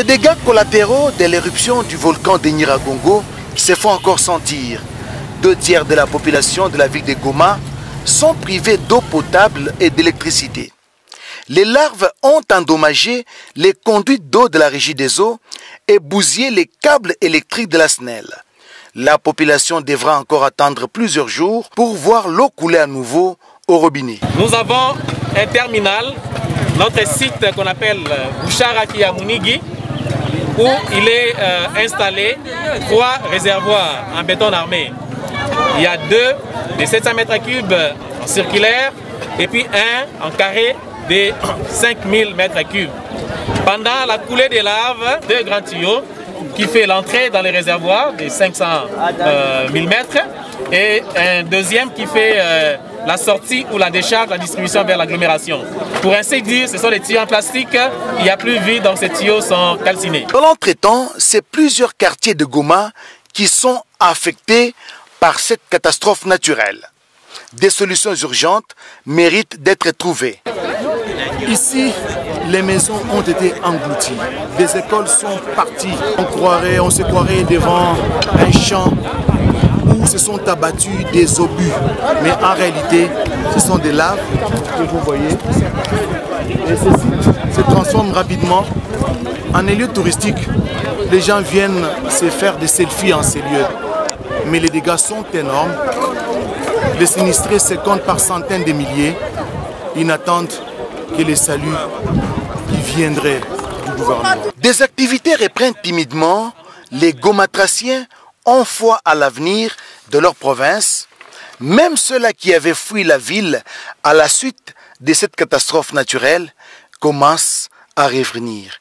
dégâts collatéraux de l'éruption du volcan de Nyiragongo se font encore sentir. 2 tiers de la population de la ville de Goma sont privés d'eau potable et d'électricité. Les larves ont endommagé les conduits d'eau de la régie des eaux et bousillé les câbles électriques de la SNEL. La population devra encore attendre plusieurs jours pour voir l'eau couler à nouveau au robinet. Nous avons un terminal, notre site qu'on appelle Boucharaki à Mounigui, où il est installé 3 réservoirs en béton armé. Il y a 2 de 700 m3 en circulaire et puis 1 en carré de 5000 m3. Pendant la coulée des laves, 2 grands tuyaux qui fait l'entrée dans les réservoirs de 500 000 mètres et un deuxième qui fait la sortie ou la décharge, la distribution vers l'agglomération. Pour ainsi dire, ce sont des tuyaux en plastique, il n'y a plus vide, donc ces tuyaux sont calcinés. Dans l'entretemps, c'est plusieurs quartiers de Goma qui sont affectés par cette catastrophe naturelle. Des solutions urgentes méritent d'être trouvées. Ici, les maisons ont été englouties. Des écoles sont parties. On se croirait devant un champ où se sont abattus des obus. Mais en réalité, ce sont des laves que vous voyez. Et ceci se transforme rapidement en un lieu touristique. Les gens viennent se faire des selfies en ces lieux. Mais les dégâts sont énormes. Les sinistrés se comptent par centaines de milliers. Ils n'attendent que les saluts qui viendraient du gouvernement. Des activités reprennent timidement. Les Gomatraciens ont foi à l'avenir de leur province. Même ceux-là qui avaient fui la ville à la suite de cette catastrophe naturelle commencent à revenir.